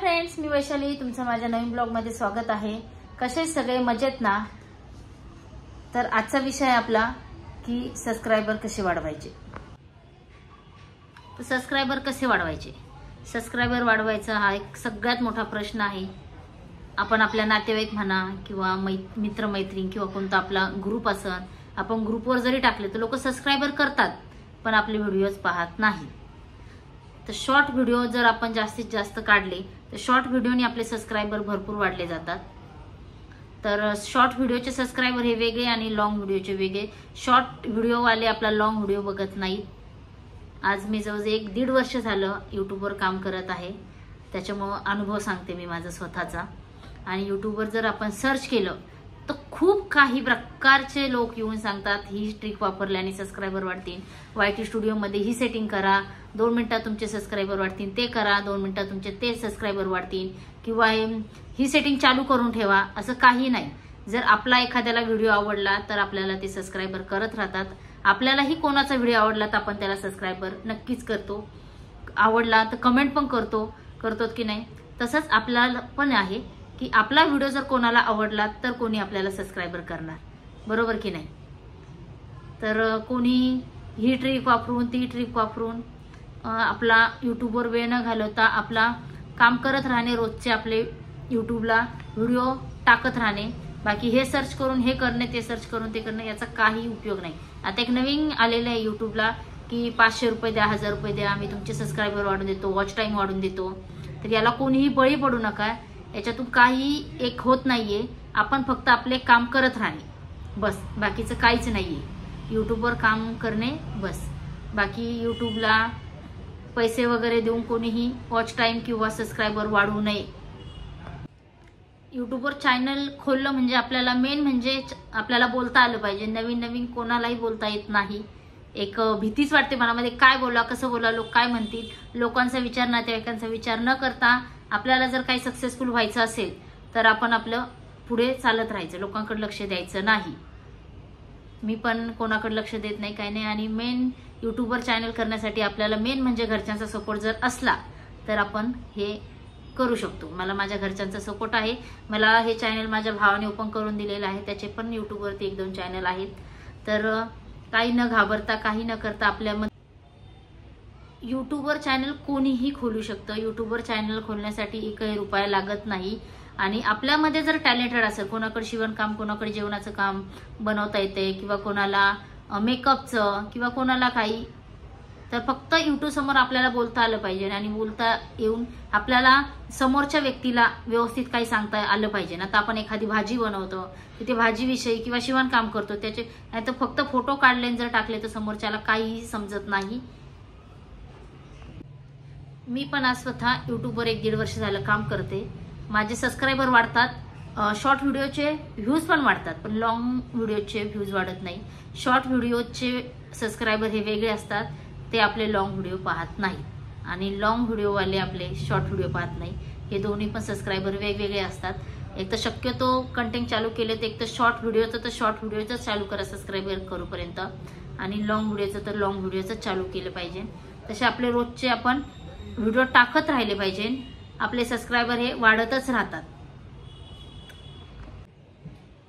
Friends, मी वैशाली, तुमचं माझ्या नवीन blog मध्ये स्वागत आहे। कसे सगळे मजेत ना? तर आजचा विषय आपला की सबस्क्रायबर कसे वाढवायचे। तर सबस्क्रायबर कसे वाढवायचे? सबस्क्रायबर वाढवायचा हा एक सगळ्यात मोठा प्रश्न आहे। आपण आपल्या नातेवाईक म्हणा किंवा मित्रमैत्रीण किंवा कोणता आपला ग्रुप असेल, आपण ग्रुपवर जरी टाकले तर लोक सबस्क्रायबर करतात, पण आपले व्हिडिओज पाहत नाही। तर शॉर्ट व्हिडिओ जर आपण जास्तीत जास्त काढले तर शॉर्ट व्हिडिओनी आपले सबस्क्रायबर भरपूर वाढले जातात। तर शॉर्ट व्हिडिओचे सबस्क्रायबर हे वेगळे आणि लॉंग व्हिडिओचे वेगळे। शॉर्ट व्हिडिओ वाले आपला लॉंग व्हिडिओ बघत नाहीत। आज मी जवळ 1-1.5 वर्ष झालं यूट्यूबवर काम करत आहे, त्याच्यामुळे अनुभव सांगते मी माझा स्वतःचा। आणि यूट्यूबवर जर आपण सर्च केलं तर खूप काही प्रकारचे लोक येऊन सांगतात ही ट्रिक वापरल्याने सबस्क्रायबर वाढतील, वायटी स्टुडिओ मध्ये ही सेटिंग करा, 2 मिनिटात तुमचे सबस्क्रायबर वाढतील, ते करा 2 मिनिटात तुमचे ते सबस्क्रायबर वाढतील, किंवा ही सेटिंग चालू करून ठेवा। असं काही नाही। जर आपला एखाद्याला व्हिडिओ आवडला तर आपल्याला ते सबस्क्रायबर करत राहतात। आपल्यालाही कोणाचा व्हिडिओ आवडला तर आपण त्याला सबस्क्रायबर नक्कीच करतो, आवडला तर कमेंट पण करतो की नाही। तसंच आपल्याला पण आहे की आपला व्हिडिओ जर कोणाला आवडला तर कोणी आपल्याला सबस्क्रायबर करणार, बरोबर की नाही। तर कोणी ही ट्रिक वापरून ती ट्रिक वापरून आपला यूट्यूबवर वेळ न घालवता आपला काम करत राहणे, रोजचे आपले यूट्यूबला व्हिडिओ टाकत राहणे, बाकी हे सर्च करून हे करणे, ते सर्च करून ते करणे, याचा काही उपयोग नाही। आता एक नवीन आलेलं आहे यूट्यूबला की 500 रुपये द्या, 1000 रुपये द्या, आम्ही तुमचे सबस्क्रायबर वाढवून देतो, वॉच टाइम वाढवून देतो। तर याला कोणीही बळी पडू नका, याच्यातून काही एक होत नाहीये। आपण फक्त आपले काम करत राहणे बस, बाकीचं काहीच नाहीये। यूट्यूबवर काम करणे बस, बाकी यूट्यूबला पैसे वगैरे देऊन कोणीही वॉच टाइम किंवा सबस्क्रायबर वाढवू नये। यूट्यूबवर चॅनल खोललं म्हणजे आपल्याला मेन म्हणजे आपल्याला बोलता आलं पाहिजे। नवीन कोणालाही बोलता येत नाही। एक भीतीच वाटते मनामध्ये, काय बोला, कसं बोला, लोक काय म्हणतील, लोकांचा विचार, नातेवाईकांचा विचार न करता आपल्याला जर काही सक्सेसफुल व्हायचं असेल तर आपण आपलं पुढे चालत राहायचं, लोकांकडे लक्ष द्यायचं नाही। मी पण कोणाकडे लक्ष देत नाही, काही नाही। आणि मेन यूट्यूबवर चॅनल करण्यासाठी आपल्याला मेन म्हणजे घरच्यांचा सपोर्ट जर असला तर आपण हे करू शकतो। मला माझ्या घरच्यांचा सपोर्ट आहे। मला हे चॅनल माझ्या भावाने ओपन करून दिलेलं आहे, त्याचे पण यूट्यूबवरती 1-2 चॅनल आहेत। तर काही न घाबरता, काही न करता आपल्या यूट्यूबवर चॅनल कोणीही खोलू शकतं। यूट्यूबवर चॅनल खोलण्यासाठी 1 रुपया लागत नाही। आणि आपल्यामध्ये जर टॅलेंटेड असेल, कोणाकडे शिवणकाम, कोणाकडे जेवणाचं काम बनवता येते, किंवा कोणाला मेकअपचं, किंवा कोणाला काही, तर फक्त यूट्यूब समोर आपल्याला बोलता आलं पाहिजे। आणि बोलता येऊन आपल्याला समोरच्या व्यक्तीला व्यवस्थित काही सांगता आलं पाहिजे। आता आपण एखादी भाजी बनवतो, तिथे भाजीविषयी किंवा शिवणकाम करतो, त्याचे नाहीतर फक्त फोटो काढले जर टाकले तर समोरच्याला काहीही समजत नाही। मी पण आज स्वतः यूट्यूबवर 1-1.5 वर्ष झालं काम करते। माझे सबस्क्रायबर वाढतात, शॉर्ट व्हिडिओचे व्ह्यूज पण वाढतात, पण लॉंग व्हिडिओचे व्ह्यूज वाढत नाही। शॉर्ट व्हिडिओचे सबस्क्रायबर हे वेगळे असतात, ते आपले लॉंग व्हिडिओ पाहत नाही, आणि लॉंग व्हिडिओवाले आपले शॉर्ट व्हिडिओ पाहत नाही। हे दोन्ही पण सबस्क्रायबर वेगवेगळे असतात। एक तर शक्यतो कंटेंट चालू केले तर एक तर शॉर्ट व्हिडिओचं चालू करा सबस्क्रायबर करूपर्यंत, आणि लॉंग व्हिडिओचं तर लॉंग व्हिडिओचं चालू केलं पाहिजे। तसे आपले रोजचे आपण व्हिडिओ टाकत राहिले पाहिजे, आपले सबस्क्रायबर हे वाढतच राहतात।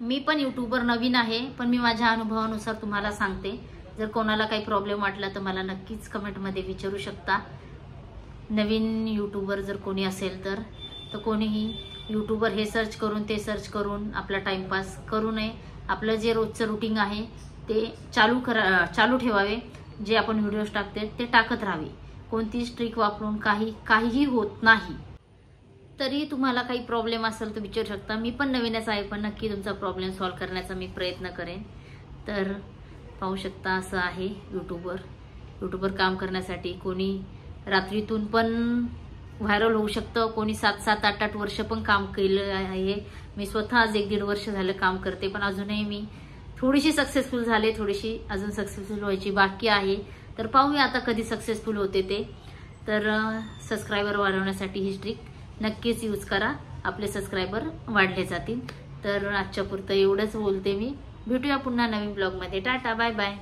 मी पण यूट्यूबवर नवीन आहे, पण मी माझ्या अनुभवानुसार तुम्हाला सांगते। जर कोणाला काही प्रॉब्लेम वाटला तर मला नक्कीच कमेंटमध्ये विचारू शकता। नवीन यूट्यूबर जर कोणी असेल तर कोणीही यूट्यूबवर हे सर्च करून ते सर्च करून आपला टाइमपास करू नये। आपलं जे रोजचं रुटीन आहे ते चालू ठेवावे। जे आपण व्हिडिओज टाकते ते टाकत राहावे। कोणतीच ट्रिक वापरून काहीही होत नाही। तरी तुम्हाला काही प्रॉब्लेम असेल तर विचारू शकता। मी पण नवीनच आहे, पण नक्की तुमचा प्रॉब्लेम सॉल्व्ह करण्याचा मी प्रयत्न करेन। तर पाहू शकता असं आहे यूट्यूबवर काम करण्यासाठी कोणी रात्रीतून पण व्हायरल होऊ शकतं, कोणी 7-7, 8-8 वर्ष पण काम केलं आहे। मी स्वतः आज 1-1.5 वर्ष झालं काम करते, पण अजूनही मी थोडीशी सक्सेसफुल झाले, थोडीशी अजून सक्सेसफुल व्हायची बाकी आहे। तर पाहूया आता कधी सक्सेसफुल होते ते। तर सबस्क्रायबर वाढवण्यासाठी ही ट्रिक नक्कीच यूज करा, आपले सबस्क्रायबर वाढले जातील। तर आजच्या पुरतं एवढंच बोलते मी। भेटूया पुन्हा नवीन ब्लॉगमध्ये। Tata, bye bye.